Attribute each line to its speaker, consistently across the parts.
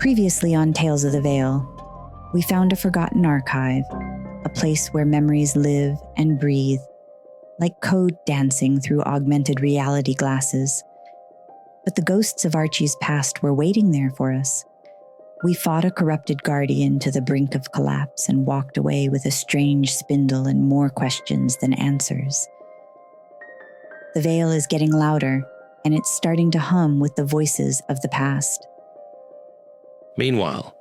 Speaker 1: Previously on Tales of the Vail, we found a forgotten archive, a place where memories live and breathe, like code dancing through augmented reality glasses. But the ghosts of Archie's past were waiting there for us. We fought a corrupted guardian to the brink of collapse and walked away with a strange spindle and more questions than answers. The Vail is getting louder, and it's starting to hum with the voices of the past.
Speaker 2: Meanwhile,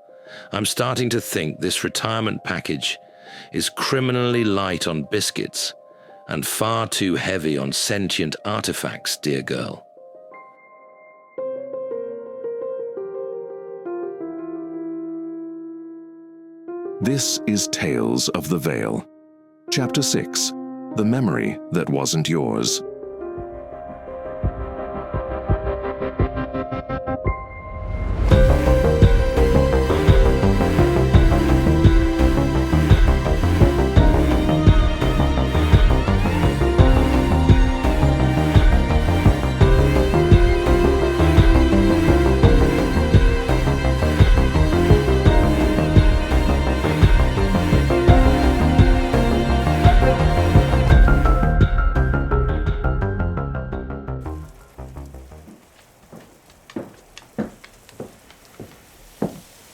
Speaker 2: I'm starting to think this retirement package is criminally light on biscuits and far too heavy on sentient artifacts, dear girl.
Speaker 3: This is Tales of the Vail. Chapter 6, The Memory That Wasn't Yours.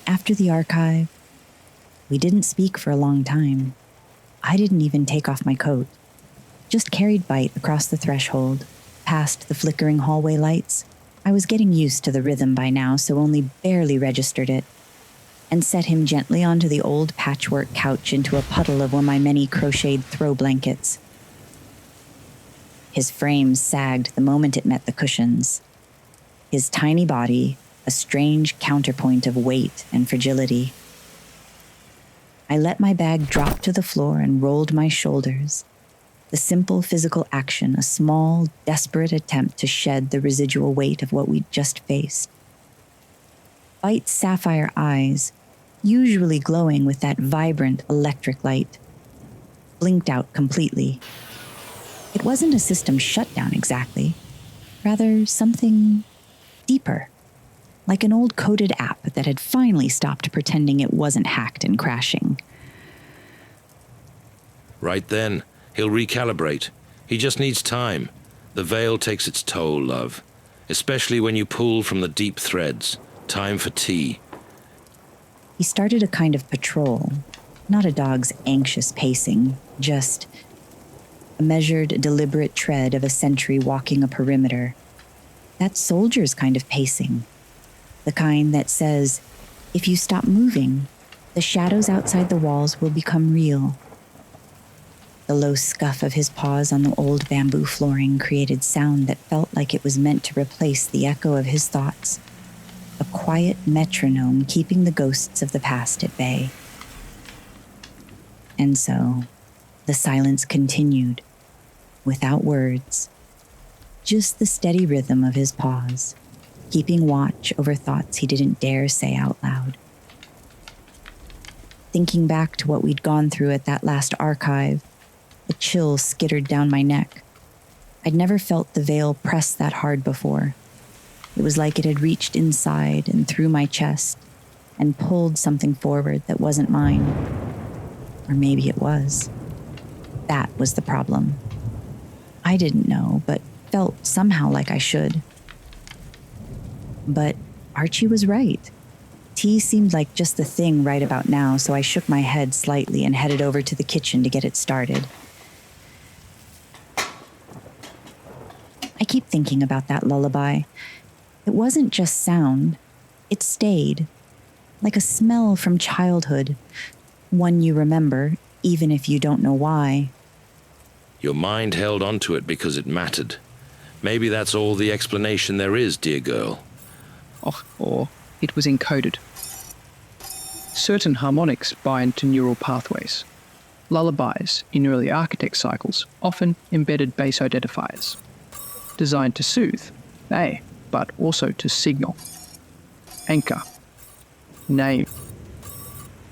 Speaker 1: After the archive, we didn't speak for a long time. I didn't even take off my coat, just carried Byte across the threshold, past the flickering hallway lights. I was getting used to the rhythm by now, so only barely registered it, and set him gently onto the old patchwork couch into a puddle of one of my many crocheted throw blankets. His frame sagged the moment it met the cushions. His tiny body, a strange counterpoint of weight and fragility. I let my bag drop to the floor and rolled my shoulders. The simple physical action, a small, desperate attempt to shed the residual weight of what we'd just faced. Byte's sapphire eyes, usually glowing with that vibrant electric light, blinked out completely. It wasn't a system shutdown exactly, rather something deeper. Like an old coded app that had finally stopped pretending it wasn't hacked and crashing.
Speaker 2: Right then, he'll recalibrate. He just needs time. The Vail takes its toll, love. Especially when you pull from the deep threads. Time for tea.
Speaker 1: He started a kind of patrol. Not a dog's anxious pacing, just a measured, deliberate tread of a sentry walking a perimeter. That soldier's kind of pacing. The kind that says, if you stop moving, the shadows outside the walls will become real. The low scuff of his paws on the old bamboo flooring created sound that felt like it was meant to replace the echo of his thoughts. A quiet metronome keeping the ghosts of the past at bay. And so, the silence continued, without words, just the steady rhythm of his paws, keeping watch over thoughts he didn't dare say out loud. Thinking back to what we'd gone through at that last archive, a chill skittered down my neck. I'd never felt the Vail press that hard before. It was like it had reached inside and through my chest and pulled something forward that wasn't mine. Or maybe it was. That was the problem. I didn't know, but felt somehow like I should. But Archie was right. Tea seemed like just the thing right about now, so I shook my head slightly and headed over to the kitchen to get it started. I keep thinking about that lullaby. It wasn't just sound. It stayed. Like a smell from childhood. One you remember, even if you don't know why.
Speaker 2: Your mind held onto it because it mattered. Maybe that's all the explanation there is, dear girl.
Speaker 4: Or it was encoded. Certain harmonics bind to neural pathways. Lullabies in early architect cycles often embedded base identifiers. Designed to soothe, but also to signal. Anchor. Name.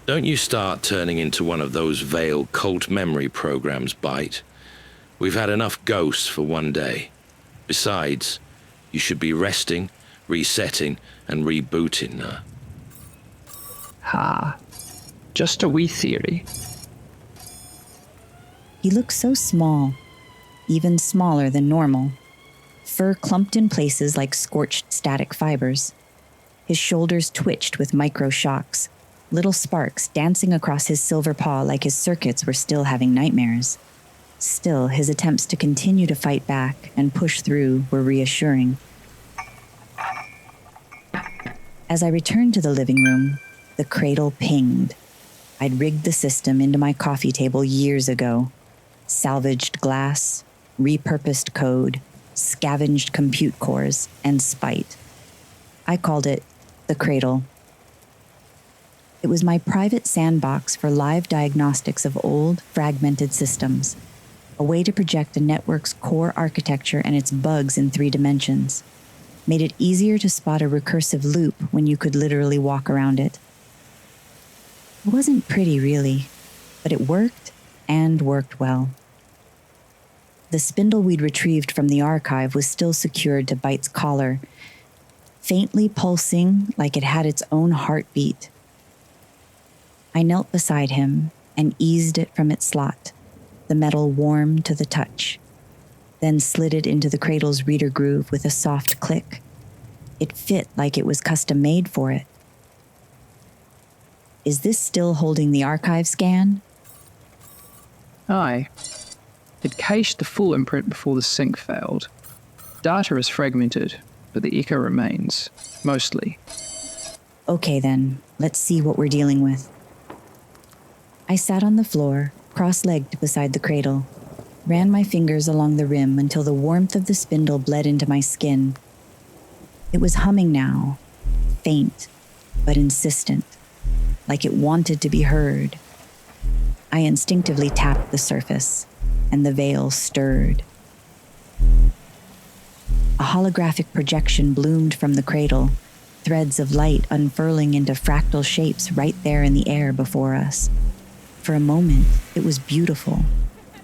Speaker 2: Don't you start turning into one of those Vail cult memory programs, Byte. We've had enough ghosts for one day. Besides, you should be resting, resetting, and rebooting.
Speaker 4: Ha. Just a wee theory.
Speaker 1: He looked so small, even smaller than normal. Fur clumped in places like scorched static fibers. His shoulders twitched with micro shocks, little sparks dancing across his silver paw like his circuits were still having nightmares. Still, his attempts to continue to fight back and push through were reassuring. As I returned to the living room, the cradle pinged. I'd rigged the system into my coffee table years ago. Salvaged glass, repurposed code, scavenged compute cores, and spite. I called it the cradle. It was my private sandbox for live diagnostics of old, fragmented systems, a way to project a network's core architecture and its bugs in 3 dimensions. Made it easier to spot a recursive loop when you could literally walk around it. It wasn't pretty, really, but it worked, and worked well. The spindle we'd retrieved from the archive was still secured to Byte's collar, faintly pulsing like it had its own heartbeat. I knelt beside him and eased it from its slot, the metal warm to the touch, then slid it into the cradle's reader groove with a soft click. It fit like it was custom made for it. Is this still holding the archive scan?
Speaker 4: Aye. It cached the full imprint before the sync failed. Data is fragmented, but the echo remains, mostly.
Speaker 1: Okay then, let's see what we're dealing with. I sat on the floor, cross-legged beside the cradle, ran my fingers along the rim until the warmth of the spindle bled into my skin. It was humming now, faint, but insistent, like it wanted to be heard. I instinctively tapped the surface, and the veil stirred. A holographic projection bloomed from the cradle, threads of light unfurling into fractal shapes right there in the air before us. For a moment, it was beautiful,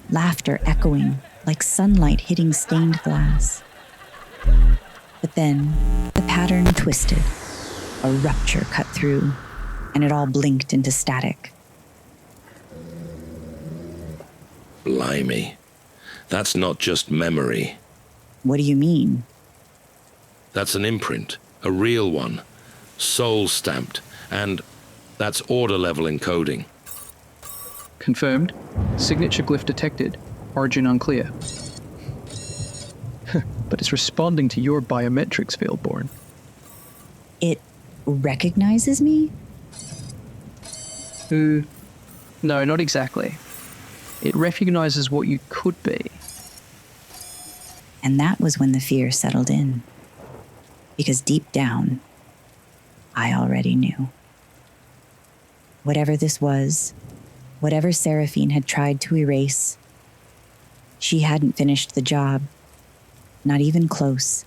Speaker 1: laughter echoing like sunlight hitting stained glass. But then, the pattern twisted. A rupture cut through, and it all blinked into static.
Speaker 2: Blimey. That's not just memory.
Speaker 1: What do you mean?
Speaker 2: That's an imprint, a real one, soul-stamped, and that's order-level encoding.
Speaker 4: Confirmed. Signature glyph detected. Origin unclear. But it's responding to your biometrics, Veilborn.
Speaker 1: It recognizes me?
Speaker 4: No, not exactly. It recognizes what you could be.
Speaker 1: And that was when the fear settled in. Because deep down, I already knew. Whatever this was, whatever Seraphine had tried to erase, she hadn't finished the job. Not even close.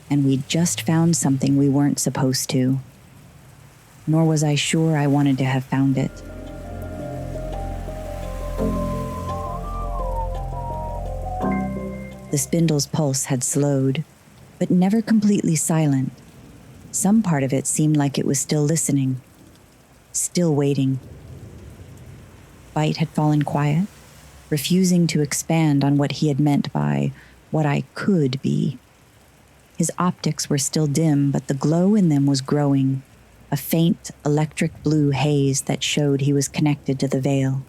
Speaker 1: And we'd just found something we weren't supposed to. Nor was I sure I wanted to have found it. The spindle's pulse had slowed, but never completely silent. Some part of it seemed like it was still listening, still waiting. Byte had fallen quiet, refusing to expand on what he had meant by what I could be. His optics were still dim, but the glow in them was growing, a faint electric blue haze that showed he was connected to the Vail.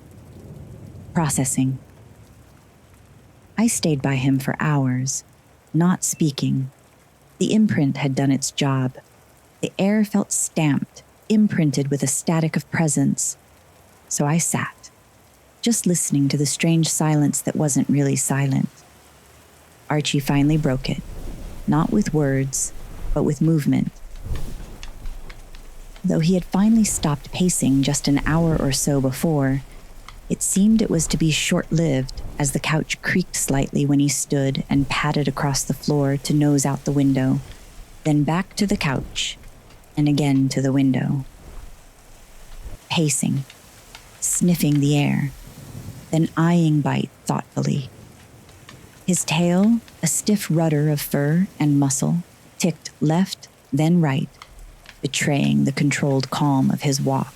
Speaker 1: Processing. I stayed by him for hours, not speaking. The imprint had done its job. The air felt stamped, imprinted with a static of presence. So I sat, just listening to the strange silence that wasn't really silent. Archie finally broke it, not with words, but with movement. Though he had finally stopped pacing just an hour or so before, it seemed it was to be short-lived as the couch creaked slightly when he stood and padded across the floor to nose out the window, then back to the couch, and again to the window. Pacing, sniffing the air, then eyeing Byte thoughtfully. His tail, a stiff rudder of fur and muscle, ticked left, then right, betraying the controlled calm of his walk.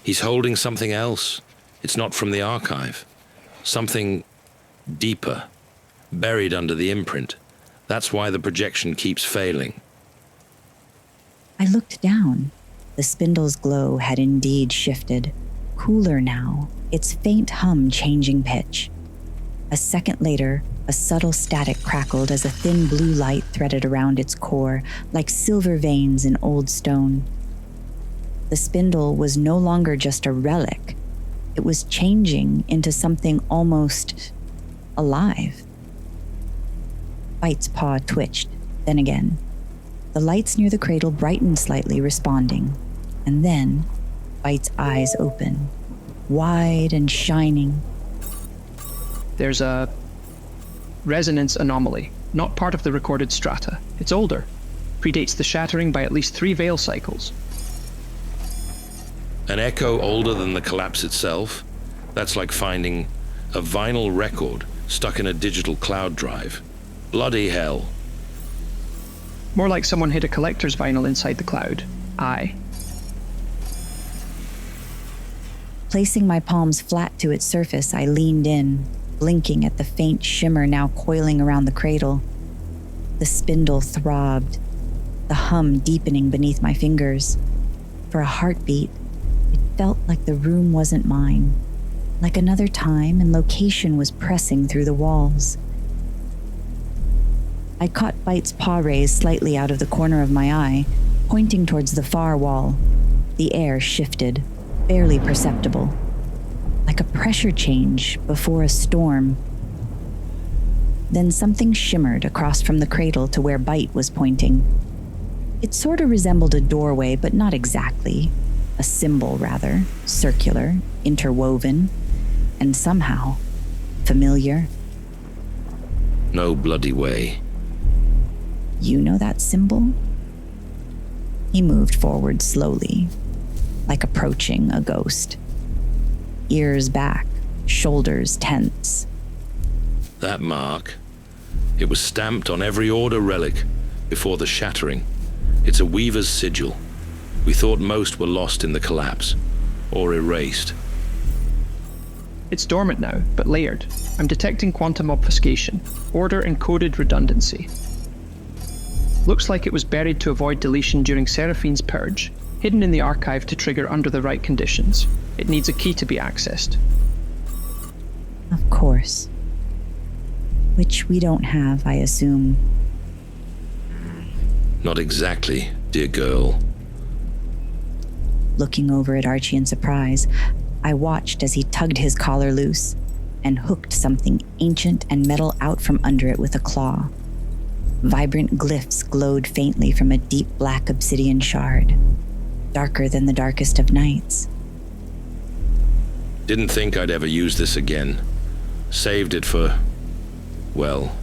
Speaker 2: He's holding something else. It's not from the archive. Something deeper, buried under the imprint. That's why the projection keeps failing.
Speaker 1: I looked down. The spindle's glow had indeed shifted. Cooler now, its faint hum changing pitch. A second later, a subtle static crackled as a thin blue light threaded around its core, like silver veins in old stone. The spindle was no longer just a relic. It was changing into something almost alive. Byte's paw twitched, then again. The lights near the cradle brightened slightly, responding. And then, Byte's eyes opened, wide and shining.
Speaker 4: There's a resonance anomaly, not part of the recorded strata. It's older, predates the shattering by at least 3 Vail cycles.
Speaker 2: An echo older than the collapse itself? That's like finding a vinyl record stuck in a digital cloud drive. Bloody hell.
Speaker 4: More like someone hid a collector's vinyl inside the cloud. Aye.
Speaker 1: Placing my palms flat to its surface, I leaned in, blinking at the faint shimmer now coiling around the cradle. The spindle throbbed, the hum deepening beneath my fingers. For a heartbeat, it felt like the room wasn't mine, like another time and location was pressing through the walls. I caught Byte's paw raised slightly out of the corner of my eye, pointing towards the far wall. The air shifted, barely perceptible, like a pressure change before a storm. Then something shimmered across from the cradle to where Byte was pointing. It sort of resembled a doorway, but not exactly. A symbol, rather, circular, interwoven, and somehow familiar.
Speaker 2: No bloody way.
Speaker 1: You know that symbol? He moved forward slowly, like approaching a ghost. Ears back, shoulders tense.
Speaker 2: That mark. It was stamped on every order relic before the shattering. It's a weaver's sigil. We thought most were lost in the collapse, or erased.
Speaker 4: It's dormant now, but layered. I'm detecting quantum obfuscation, order encoded redundancy. Looks like it was buried to avoid deletion during Seraphine's purge, hidden in the archive to trigger under the right conditions. It needs a key to be accessed.
Speaker 1: Of course. Which we don't have, I assume.
Speaker 2: Not exactly, dear girl.
Speaker 1: Looking over at Archie in surprise, I watched as he tugged his collar loose and hooked something ancient and metal out from under it with a claw. Vibrant glyphs glowed faintly from a deep black obsidian shard, darker than the darkest of nights.
Speaker 2: Didn't think I'd ever use this again. Saved it for, well,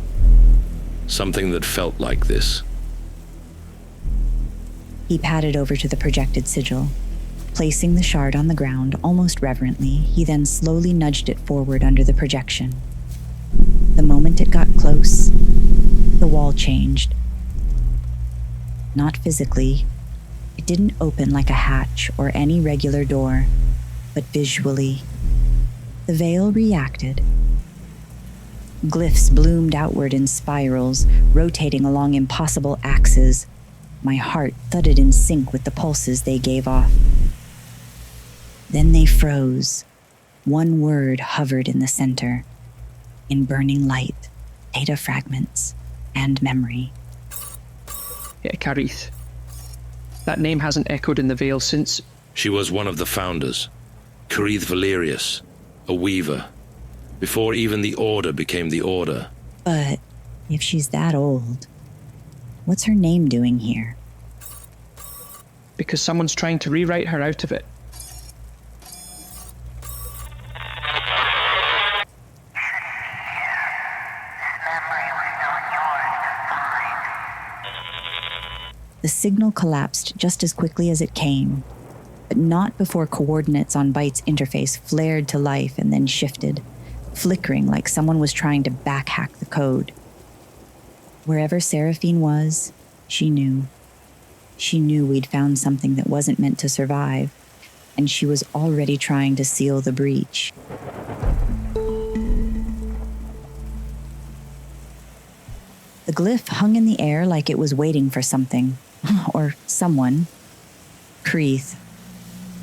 Speaker 2: something that felt like this.
Speaker 1: He padded over to the projected sigil. Placing the shard on the ground almost reverently, he then slowly nudged it forward under the projection. The moment it got close, the wall changed. Not physically. It didn't open like a hatch or any regular door, but visually. The veil reacted. Glyphs bloomed outward in spirals, rotating along impossible axes. My heart thudded in sync with the pulses they gave off. Then they froze. One word hovered in the center. In burning light, data fragments, and memory.
Speaker 4: Yeah, Karith. That name hasn't echoed in the Vail since...
Speaker 2: She was one of the founders. Karith Valerius, a weaver. Before even the Order became the Order.
Speaker 1: But if she's that old, what's her name doing here?
Speaker 4: Because someone's trying to rewrite her out of it.
Speaker 1: The signal collapsed just as quickly as it came, but not before coordinates on Byte's interface flared to life and then shifted, flickering like someone was trying to backhack the code. Wherever Seraphine was, she knew. She knew we'd found something that wasn't meant to survive, and she was already trying to seal the breach. The glyph hung in the air like it was waiting for something, or someone. Creeth.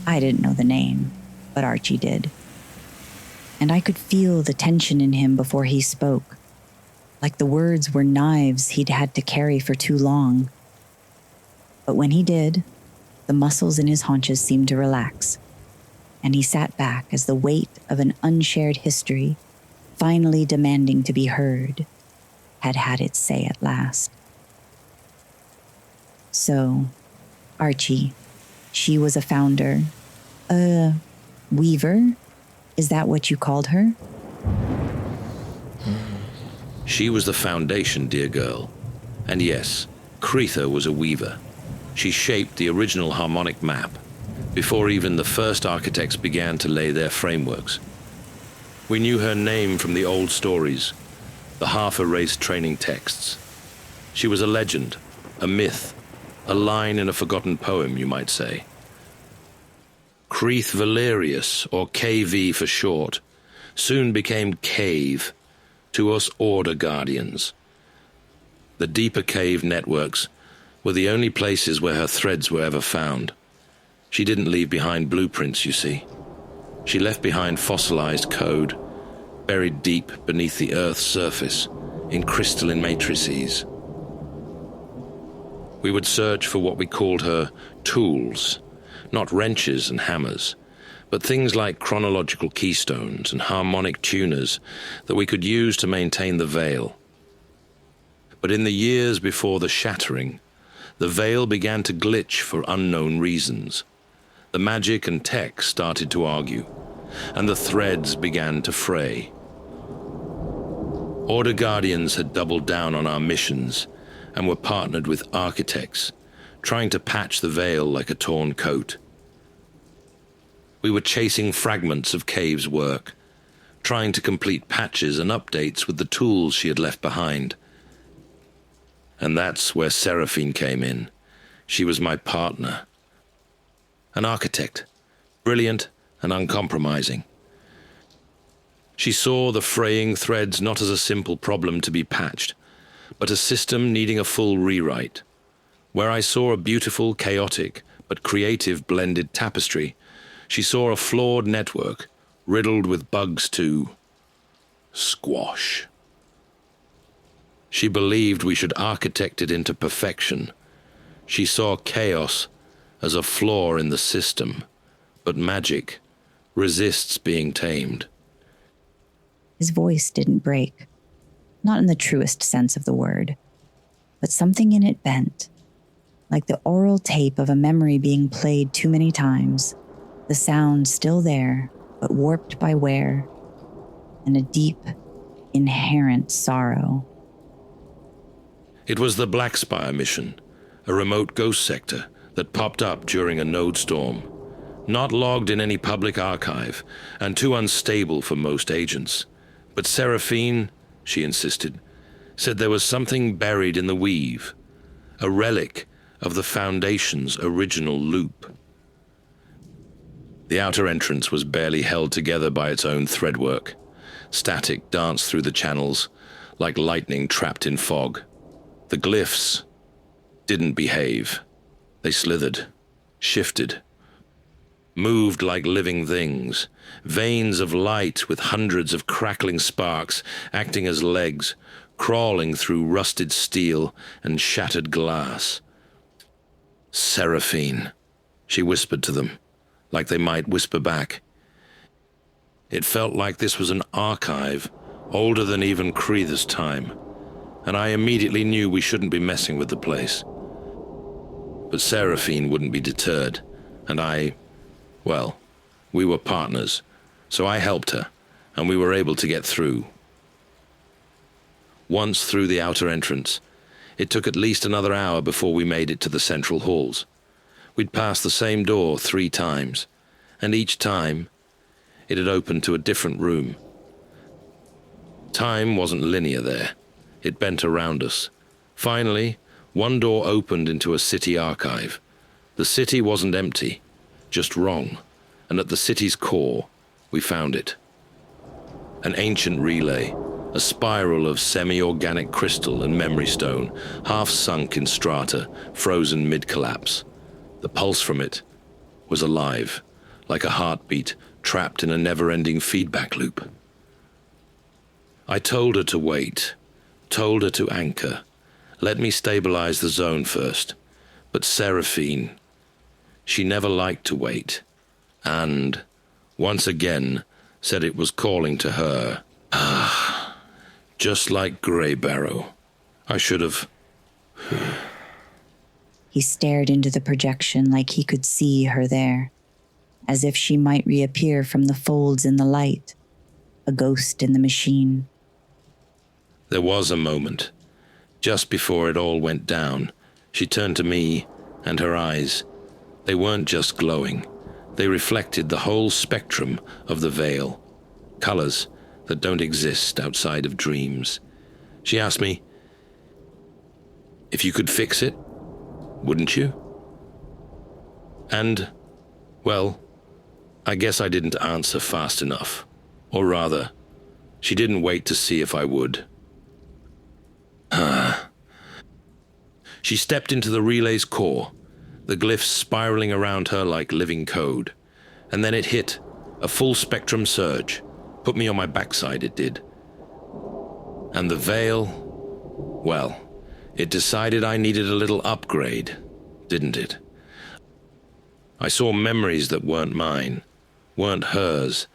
Speaker 1: I didn't know the name, but Archie did. And I could feel the tension in him before he spoke, like the words were knives he'd had to carry for too long. But when he did, the muscles in his haunches seemed to relax, and he sat back as the weight of an unshared history, finally demanding to be heard, had had its say at last. So, Archie, she was a founder, a weaver? Is that what you called her?
Speaker 2: She was the foundation, dear girl. And yes, Creetha was a weaver. She shaped the original harmonic map before even the first architects began to lay their frameworks. We knew her name from the old stories, the half-erased training texts. She was a legend, a myth, a line in a forgotten poem, you might say. Creeth Valerius, or KV for short, soon became Cave, to us Order Guardians. The deeper cave networks were the only places where her threads were ever found. She didn't leave behind blueprints, you see. She left behind fossilized code, buried deep beneath the Earth's surface, in crystalline matrices. We would search for what we called her tools, not wrenches and hammers, but things like chronological keystones and harmonic tuners that we could use to maintain the Vail. But in the years before the shattering, the Vail began to glitch for unknown reasons. The magic and tech started to argue, and the threads began to fray. Order Guardians had doubled down on our missions and were partnered with architects, trying to patch the Vail like a torn coat. We were chasing fragments of Cave's work, trying to complete patches and updates with the tools she had left behind. And that's where Seraphine came in. She was my partner. An architect, brilliant and uncompromising. She saw the fraying threads not as a simple problem to be patched, but a system needing a full rewrite. Where I saw a beautiful, chaotic, but creative blended tapestry, she saw a flawed network riddled with bugs to squash. She believed we should architect it into perfection. She saw chaos as a flaw in the system, but magic resists being tamed.
Speaker 1: His voice didn't break, not in the truest sense of the word, but something in it bent, like the oral tape of a memory being played too many times, the sound still there, but warped by wear, and a deep, inherent sorrow.
Speaker 2: It was the Black Spire mission, a remote ghost sector that popped up during a node storm, not logged in any public archive and too unstable for most agents. But Seraphine, she insisted, said there was something buried in the weave, a relic of the Foundation's original loop. The outer entrance was barely held together by its own threadwork. Static danced through the channels like lightning trapped in fog. The glyphs didn't behave. They slithered, shifted, moved like living things, veins of light with hundreds of crackling sparks acting as legs, crawling through rusted steel and shattered glass. Seraphine, she whispered to them, like they might whisper back. It felt like this was an archive, older than even Creetha's time, and I immediately knew we shouldn't be messing with the place. But Seraphine wouldn't be deterred, and we were partners, so I helped her, and we were able to get through. Once through the outer entrance, it took at least another hour before we made it to the central halls. We'd passed the same door 3 times, and each time, it had opened to a different room. Time wasn't linear there. It bent around us. Finally, One door opened into a city archive. The city wasn't empty, just wrong, and at the city's core, we found it. An ancient relay, a spiral of semi-organic crystal and memory stone, half sunk in strata, frozen mid-collapse. The pulse from it was alive, like a heartbeat trapped in a never-ending feedback loop. I told her to wait, told her to anchor. Let me stabilize the zone first. But Seraphine, she never liked to wait, and, once again, said it was calling to her. Just like Grey Barrow. I should have...
Speaker 1: He stared into the projection like he could see her there, as if she might reappear from the folds in the light, a ghost in the machine.
Speaker 2: There was a moment. Just before it all went down, she turned to me, and her eyes, they weren't just glowing. They reflected the whole spectrum of the Vail, colors that don't exist outside of dreams. She asked me, if you could fix it, wouldn't you? And, well, I guess I didn't answer fast enough. Or rather, she didn't wait to see if I would. She stepped into the relay's core, the glyphs spiraling around her like living code. And then it hit, a full spectrum surge. Put me on my backside, it did. And the Vail, well, it decided I needed a little upgrade, didn't it? I saw memories that weren't mine, weren't hers.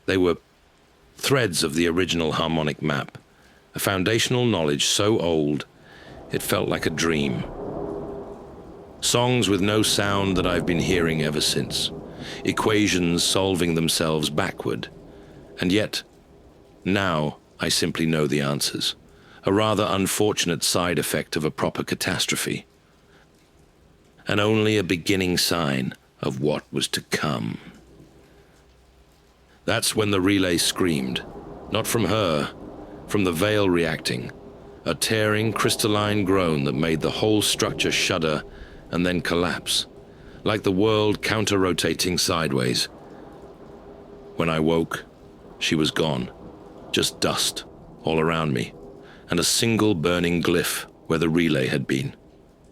Speaker 2: They were threads of the original harmonic map, a foundational knowledge so old, it felt like a dream. Songs with no sound that I've been hearing ever since, equations solving themselves backward. And yet, now I simply know the answers, a rather unfortunate side effect of a proper catastrophe, and only a beginning sign of what was to come. That's when the relay screamed, not from her, from the Vail reacting, a tearing crystalline groan that made the whole structure shudder and then collapse, like the world counter-rotating sideways. When I woke, she was gone, just dust all around me, and a single burning glyph where the relay had been,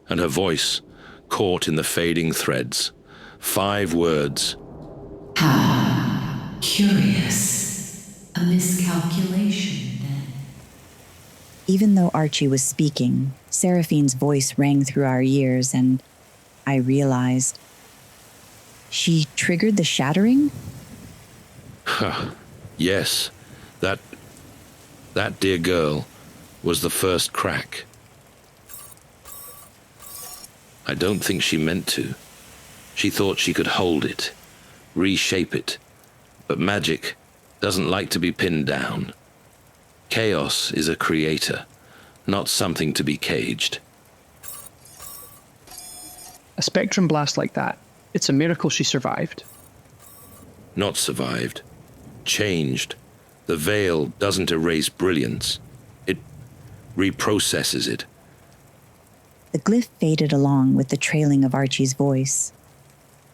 Speaker 2: and her voice caught in the fading threads. 5 words.
Speaker 5: Curious. A miscalculation, then.
Speaker 1: Even though Archie was speaking, Seraphine's voice rang through our ears, and I realized she triggered the shattering?
Speaker 2: Yes, that dear girl was the first crack. I don't think she meant to. She thought she could hold it, reshape it, but magic doesn't like to be pinned down. Chaos is a creator, not something to be caged.
Speaker 4: A spectrum blast like that, it's a miracle she survived.
Speaker 2: Not survived. Changed. The Vail doesn't erase brilliance. It reprocesses it.
Speaker 1: The glyph faded along with the trailing of Archie's voice.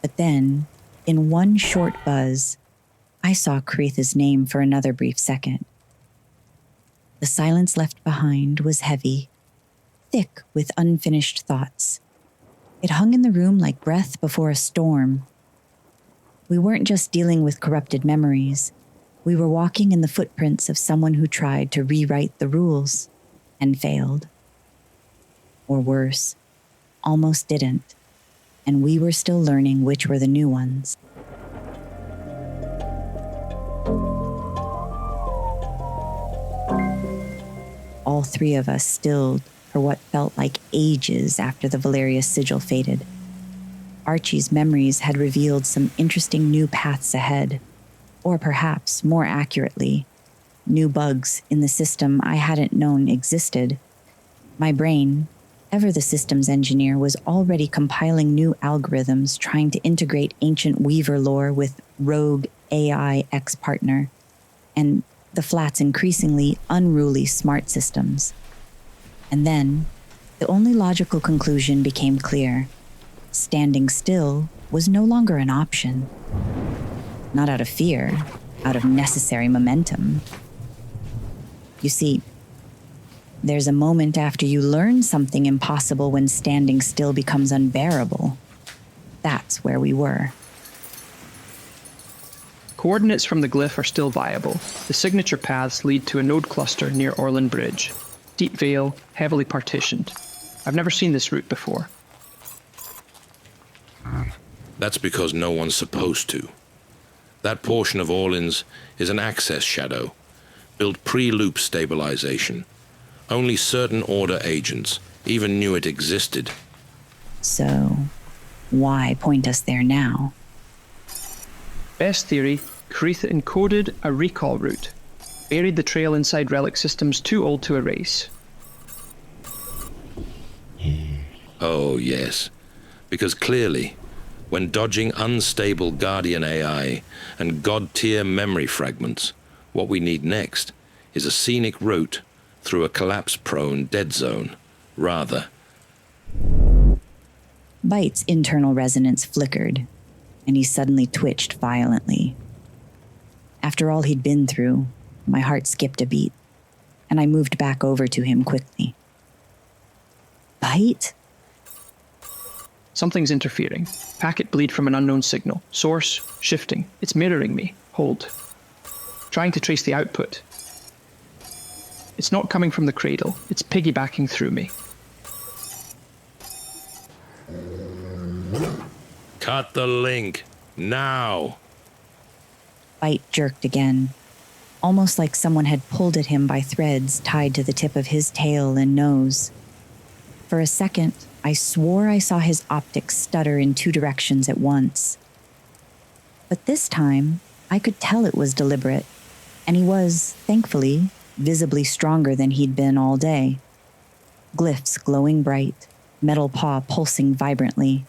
Speaker 1: But then, in one short buzz, I saw Caritha's name for another brief second. The silence left behind was heavy, thick with unfinished thoughts. It hung in the room like breath before a storm. We weren't just dealing with corrupted memories. We were walking in the footprints of someone who tried to rewrite the rules and failed. Or worse, almost didn't, and we were still learning which were the new ones. All 3 of us stilled for what felt like ages after the Valerius sigil faded. Archie's memories had revealed some interesting new paths ahead, or perhaps, more accurately, new bugs in the system I hadn't known existed. My brain, ever the systems engineer, was already compiling new algorithms trying to integrate ancient Weaver lore with rogue AI ex-partner, and the flat's increasingly unruly smart systems. And then, The only logical conclusion became clear. Standing still was no longer an option. Not out of fear, out of necessary momentum. You see, there's a moment after you learn something impossible when standing still becomes unbearable. That's where we were.
Speaker 4: Coordinates from the glyph are still viable. The signature paths lead to a node cluster near Orlin Bridge. Deep Vail, heavily partitioned. I've never seen this route before.
Speaker 2: That's because no one's supposed to. That portion of Orleans is an access shadow, built pre-loop stabilization. Only certain Order agents even knew it existed.
Speaker 1: So, why point us there now?
Speaker 4: Best theory, Caretha encoded a recall route. Buried the trail inside relic systems too old to erase.
Speaker 2: Oh, yes. Because clearly, when dodging unstable Guardian AI and God-tier memory fragments, what we need next is a scenic route through a collapse-prone dead zone, rather.
Speaker 1: Byte's internal resonance flickered, and he suddenly twitched violently. After all he'd been through, my heart skipped a beat, and I moved back over to him quickly. Byte?
Speaker 4: Something's interfering. Packet bleed from an unknown signal. Source, shifting. It's mirroring me. Hold. Trying to trace the output. It's not coming from the cradle. It's piggybacking through me.
Speaker 2: Cut the link, now!
Speaker 1: Byte jerked again, almost like someone had pulled at him by threads tied to the tip of his tail and nose. For a second, I swore I saw his optics stutter in two directions at once. But this time, I could tell it was deliberate, and he was, thankfully, visibly stronger than he'd been all day. Glyphs glowing bright, metal paw pulsing vibrantly.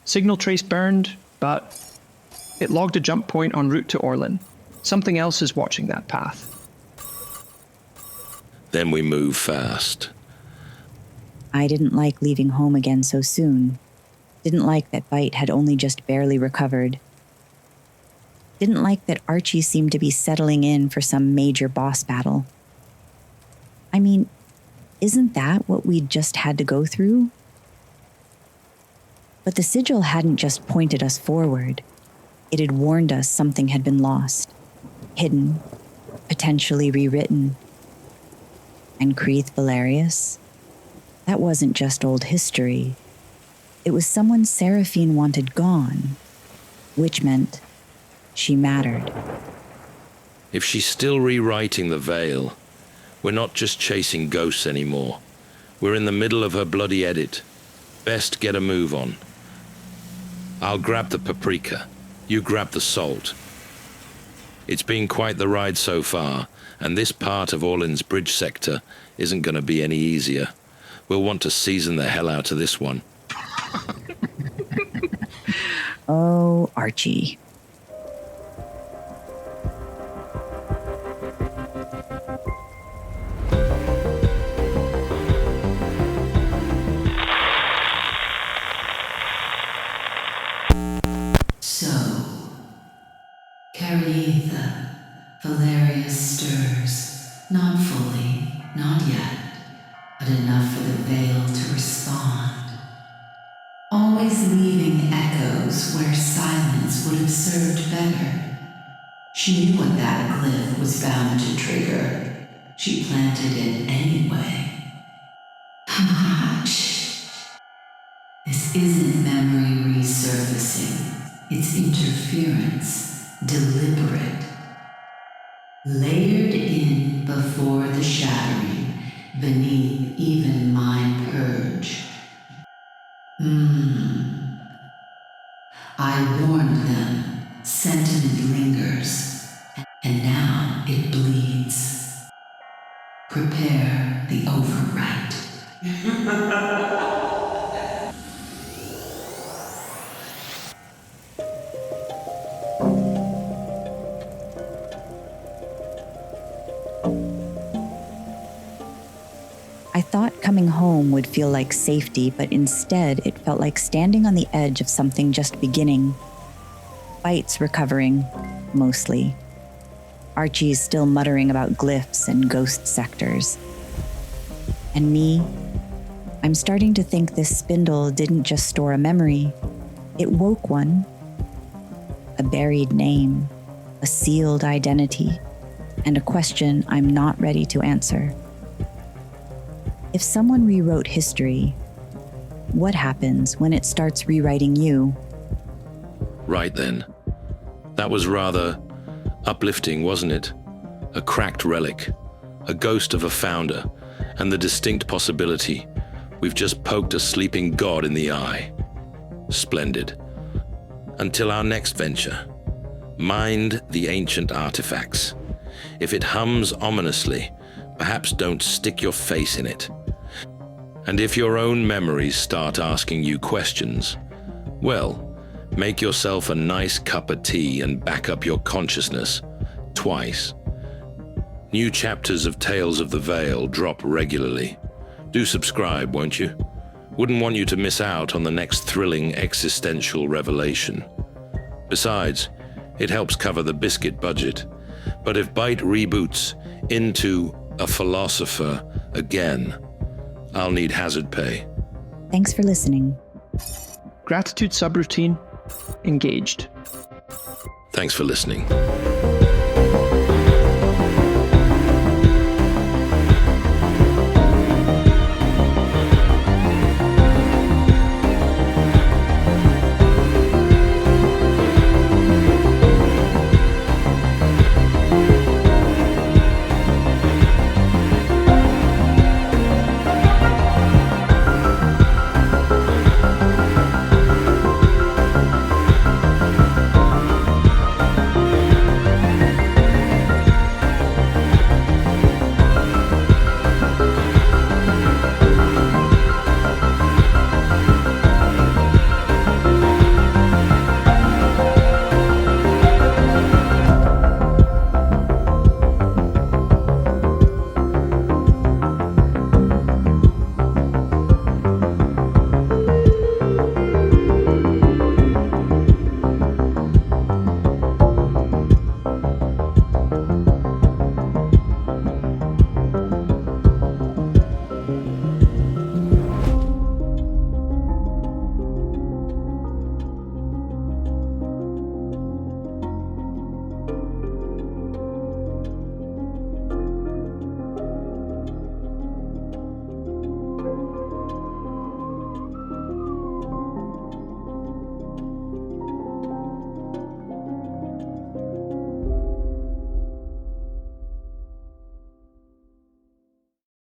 Speaker 4: Signal trace burned, but it logged a jump point en route to Orlin. Something else is watching that path.
Speaker 2: Then we move fast.
Speaker 1: I didn't like leaving home again so soon. Didn't like that Byte had only just barely recovered. Didn't like that Archie seemed to be settling in for some major boss battle. I mean, isn't that what we'd just had to go through? But the sigil hadn't just pointed us forward. It had warned us something had been lost, hidden, potentially rewritten. And Creeth Valerius? That wasn't just old history. It was someone Seraphine wanted gone, which meant she mattered.
Speaker 2: If she's still rewriting the Vail, we're not just chasing ghosts anymore. We're in the middle of her bloody edit. Best get a move on. I'll grab the paprika. You grab the salt. It's been quite the ride so far, and this part of Orlin's bridge sector isn't going to be any easier. We'll want to season the hell out of this one.
Speaker 1: Oh, Archie.
Speaker 5: So, Caretha, Valerius stirs, not fully, not yet, but enough for the Vail to respond. Always leaving echoes where silence would have served better. She knew what that glyph was bound to trigger. She planted it anyway. This isn't memory resurfacing. It's interference, deliberate. Layered in before the shattering, beneath even my purge. I warned them, sentiment lingers, and now it bleeds. Prepare the overwrite.
Speaker 1: I thought coming home would feel like safety, but instead it felt like standing on the edge of something just beginning. Byte's recovering, mostly. Archie's still muttering about glyphs and ghost sectors. And me, I'm starting to think this spindle didn't just store a memory, it woke one. A buried name, a sealed identity, and a question I'm not ready to answer. If someone rewrote history, what happens when it starts rewriting you?
Speaker 2: Right then. That was rather uplifting, wasn't it? A cracked relic, a ghost of a founder, and the distinct possibility we've just poked a sleeping god in the eye. Splendid. Until our next venture, mind the ancient artifacts. If it hums ominously, perhaps don't stick your face in it. And if your own memories start asking you questions, well, make yourself a nice cup of tea and back up your consciousness twice. New chapters of Tales of the Vail drop regularly. Do subscribe, won't you? Wouldn't want you to miss out on the next thrilling existential revelation. Besides, it helps cover the biscuit budget. But if Byte reboots into a philosopher again, I'll need hazard pay.
Speaker 1: Thanks for listening.
Speaker 4: Gratitude subroutine engaged.
Speaker 2: Thanks for listening.